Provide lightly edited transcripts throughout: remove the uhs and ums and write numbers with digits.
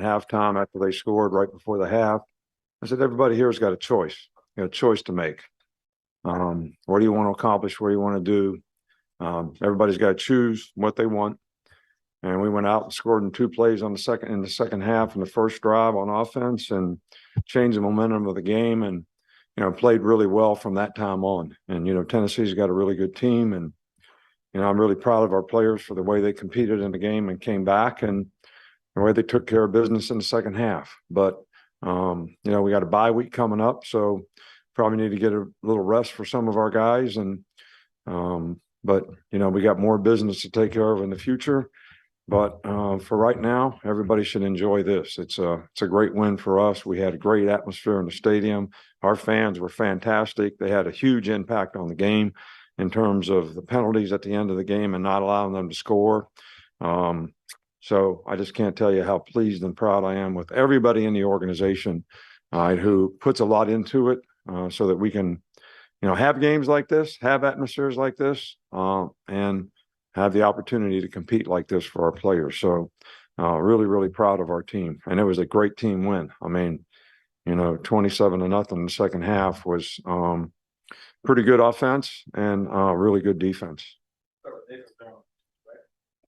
halftime after they scored right before the half. I said, everybody here has got a choice, a choice to make. What do you want to accomplish? What do you want to do? Everybody's got to choose what they want. And we went out and scored in 2 plays in the second half and the first drive on offense and changed the momentum of the game and, played really well from that time on. And, Tennessee's got a really good team. And, I'm really proud of our players for the way they competed in the game and came back and the way they took care of business in the second half. But, we got a bye week coming up, so probably need to get a little rest for some of our guys. And, but, we got more business to take care of in the future. But for right now, everybody should enjoy this. It's a great win for us. We had a great atmosphere in the stadium. Our fans were fantastic. They had a huge impact on the game in terms of the penalties at the end of the game and not allowing them to score. So I just can't tell you how pleased and proud I am with everybody in the organization who puts a lot into it so that we can, have games like this, have atmospheres like this, and have the opportunity to compete like this for our players. So really, really proud of our team. And it was a great team win. I mean, 27-0 in the second half was pretty good offense and really good defense.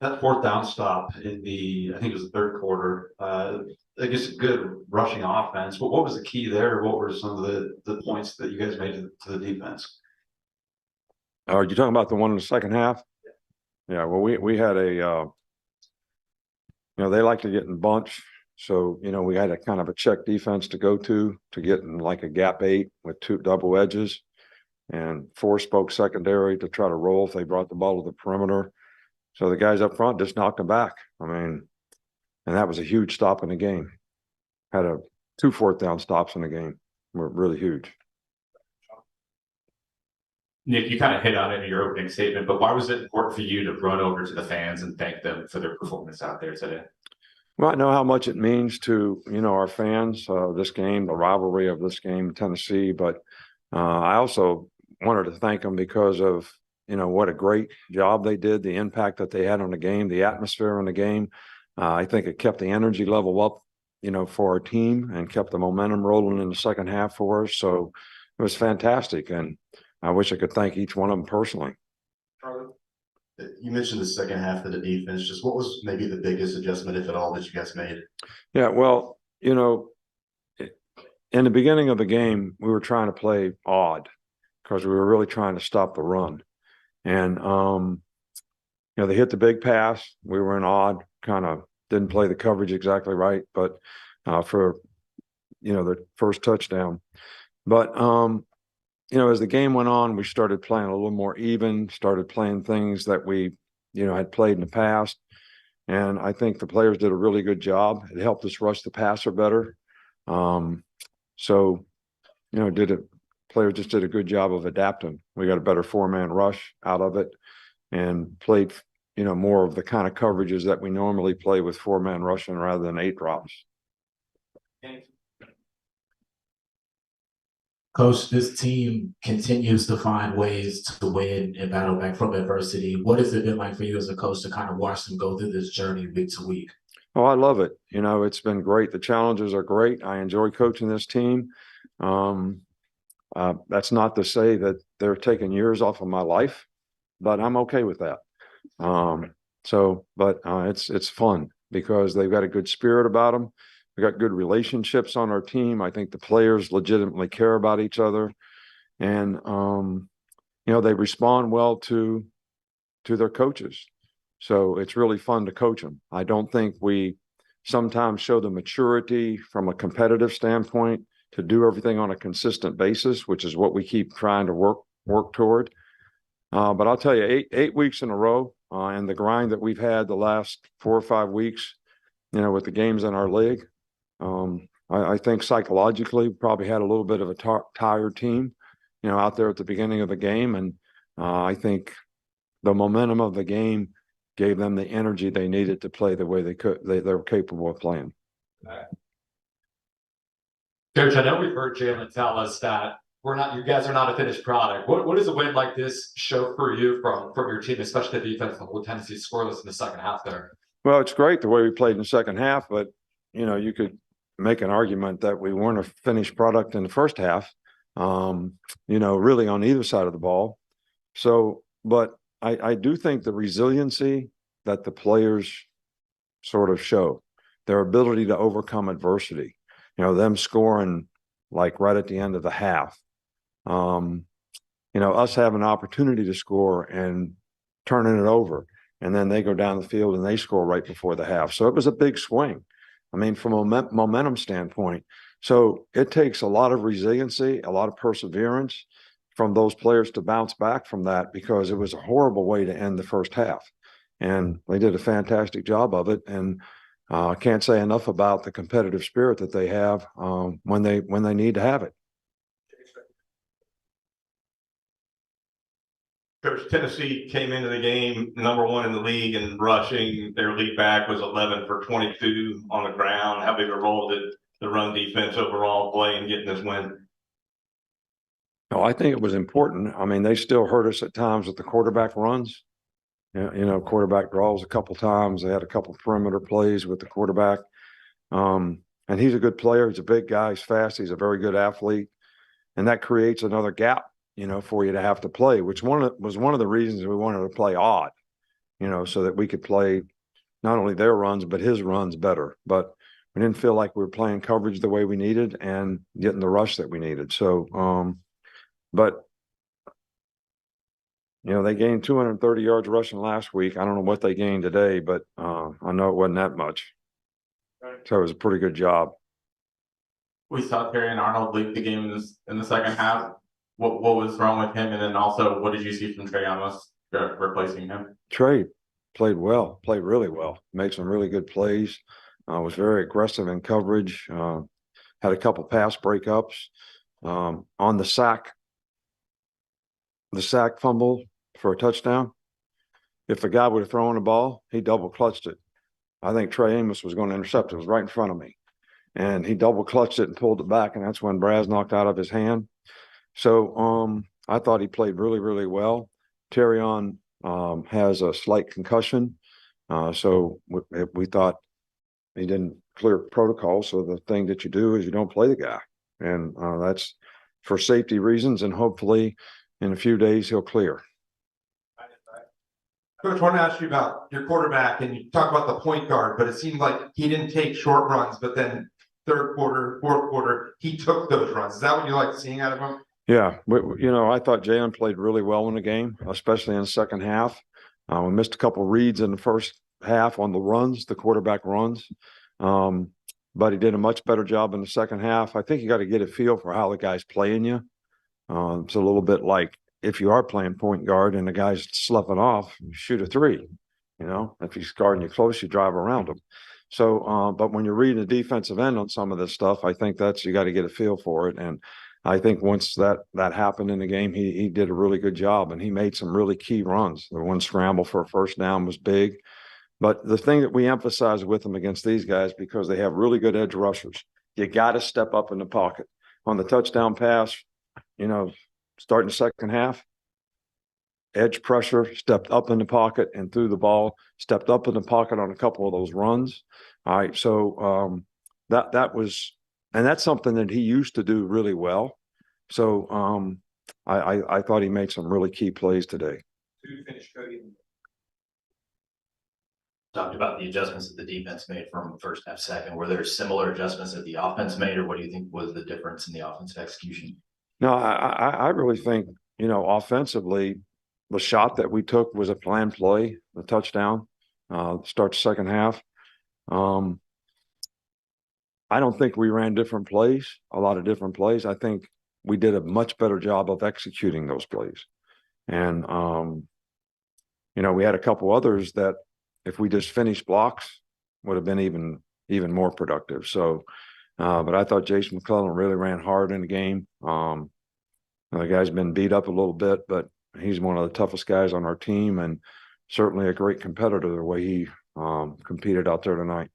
That fourth down stop in I think it was the third quarter, I guess a good rushing offense. But what was the key there? What were some of the points that you guys made to the defense? Are you talking about the one in the second half? Yeah, well, we had a, they like to get in bunch. So, we had a kind of a check defense to go to get in like a gap 8 with 2 double edges and 4 spoke secondary to try to roll if they brought the ball to the perimeter. So the guys up front just knocked them back. I mean, and that was a huge stop in the game. Had 2 fourth down stops in the game. Were really huge. Nick, you kind of hit on it in your opening statement, but why was it important for you to run over to the fans and thank them for their performance out there today? Well, I know how much it means to, our fans, this game, the rivalry of this game in Tennessee, but I also wanted to thank them because of, what a great job they did, the impact that they had on the game, the atmosphere in the game. I think it kept the energy level up, for our team and kept the momentum rolling in the second half for us. So it was fantastic. And I wish I could thank each one of them personally. Charlie, you mentioned the second half of the defense. Just what was maybe the biggest adjustment, if at all, that you guys made? Yeah, well, in the beginning of the game, we were trying to play odd because we were really trying to stop the run. And, they hit the big pass. We were in odd, kind of didn't play the coverage exactly right, but for, the first touchdown. But, as the game went on, we started playing a little more even, started playing things that we, had played in the past. And I think the players did a really good job. It helped us rush the passer better. So, players just did a good job of adapting. We got a better 4-man rush out of it and played, more of the kind of coverages that we normally play with 4-man rushing rather than 8 drops. Coach, this team continues to find ways to win and battle back from adversity. What has it been like for you as a coach to kind of watch them go through this journey week to week? Oh, I love it. It's been great. The challenges are great. I enjoy coaching this team. That's not to say that they're taking years off of my life, but I'm okay with that. It's fun because they've got a good spirit about them. We got good relationships on our team. I think the players legitimately care about each other, and they respond well to their coaches. So it's really fun to coach them. I don't think we sometimes show the maturity from a competitive standpoint to do everything on a consistent basis, which is what we keep trying to work toward. But I'll tell you, eight weeks in a row, and the grind that we've had the last 4 or 5 weeks, with the games in our league. I think psychologically probably had a little bit of a tired team, out there at the beginning of the game. And I think the momentum of the game gave them the energy they needed to play the way they were capable of playing. Coach, I know we've heard Jalen tell us that you guys are not a finished product. What does a win like this show for you from your team, especially the defense, with Tennessee scoreless in the second half there? Well, it's great the way we played in the second half, but you could make an argument that we weren't a finished product in the first half, really on either side of the ball. So, but I do think the resiliency that the players sort of show, their ability to overcome adversity, them scoring like right at the end of the half, us having an opportunity to score and turning it over. And then they go down the field and they score right before the half. So it was a big swing. I mean, from a momentum standpoint. So it takes a lot of resiliency, a lot of perseverance from those players to bounce back from that, because it was a horrible way to end the first half. And they did a fantastic job of it. And I can't say enough about the competitive spirit that they have when they need to have it. Coach, Tennessee came into the game #1 in the league in rushing. Their lead back was 11 for 22 on the ground. How big a role did the run defense overall play in getting this win? No, I think it was important. I mean, they still hurt us at times with the quarterback runs. Quarterback draws a couple times. They had a couple perimeter plays with the quarterback. And he's a good player. He's a big guy. He's fast. He's a very good athlete. And that creates another gap, for you to have to play, which was one of the reasons we wanted to play odd, so that we could play not only their runs, but his runs better. But we didn't feel like we were playing coverage the way we needed and getting the rush that we needed. So, but they gained 230 yards rushing last week. I don't know what they gained today, but I know it wasn't that much. So it was a pretty good job. We saw Terry and Arnold lead the game in the second half. What was wrong with him? And then also, what did you see from Trey Amos replacing him? Trey played really well, made some really good plays, was very aggressive in coverage, had a couple pass breakups on the sack fumble for a touchdown. If the guy would have thrown the ball, he double clutched it. I think Trey Amos was going to intercept it. It was right in front of me. And he double clutched it and pulled it back. And that's when Braz knocked out of his hand. So I thought he played really, really well. Terrion has a slight concussion. So we thought he didn't clear protocol. So the thing that you do is you don't play the guy. And that's for safety reasons. And hopefully in a few days he'll clear. Coach, I want to ask you about your quarterback, and you talk about the point guard, but it seemed like he didn't take short runs, but then third quarter, fourth quarter, he took those runs. Is that what you like seeing out of him? Yeah, I thought Jalen played really well in the game, especially in the second half. We missed a couple reads in the first half on the runs, the quarterback runs, but he did a much better job in the second half. I think you got to get a feel for how the guy's playing you. It's a little bit like if you are playing point guard and the guy's sloughing off, you shoot a three. If he's guarding you close, you drive around him. So, but when you're reading the defensive end on some of this stuff, I think you got to get a feel for it. And I think once that happened in the game, he did a really good job, and he made some really key runs. The one scramble for a first down was big. But the thing that we emphasize with them against these guys, because they have really good edge rushers, you got to step up in the pocket. On the touchdown pass, starting the second half, edge pressure, stepped up in the pocket and threw the ball, stepped up in the pocket on a couple of those runs. All right. So that was, and that's something that he used to do really well. So I thought he made some really key plays today. Talked about the adjustments that the defense made from first half, second. Were there similar adjustments that the offense made, or what do you think was the difference in the offensive execution? No, I really think, offensively, the shot that we took was a planned play, the touchdown, start the second half. I don't think we ran a lot of different plays. I think we did a much better job of executing those plays. And, we had a couple others that if we just finished blocks would have been even more productive. So, but I thought Jason McClellan really ran hard in the game. The guy's been beat up a little bit, but he's one of the toughest guys on our team, and certainly a great competitor the way he competed out there tonight.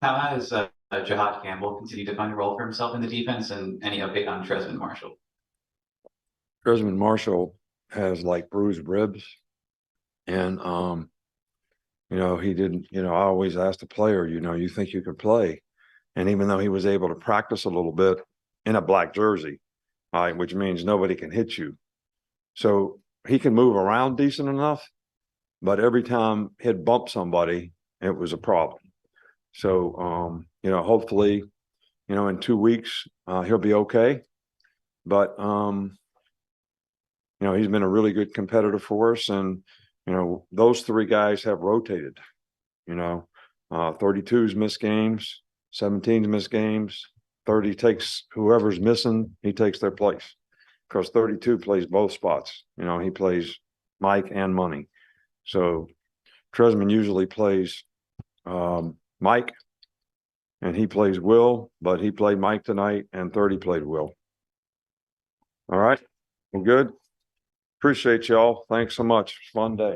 How has Jahad Campbell continued to find a role for himself in the defense, and any update on Tresman Marshall? Tresman Marshall has like bruised ribs, and he didn't, I always asked the player, you think you could play? And even though he was able to practice a little bit in a black jersey, right, which means nobody can hit you. So he can move around decent enough, but every time he'd bump somebody, it was a problem. So, hopefully, in 2 weeks, he'll be okay. But, he's been a really good competitor for us. And, those three guys have rotated, 32's missed games, 17's missed games, 30 takes whoever's missing, he takes their place. Because 32 plays both spots. He plays Mike and Money. So Tresman usually plays Mike, and he plays Will, but he played Mike tonight, and 30 played Will. All right, well, good. Appreciate y'all. Thanks so much. Fun day.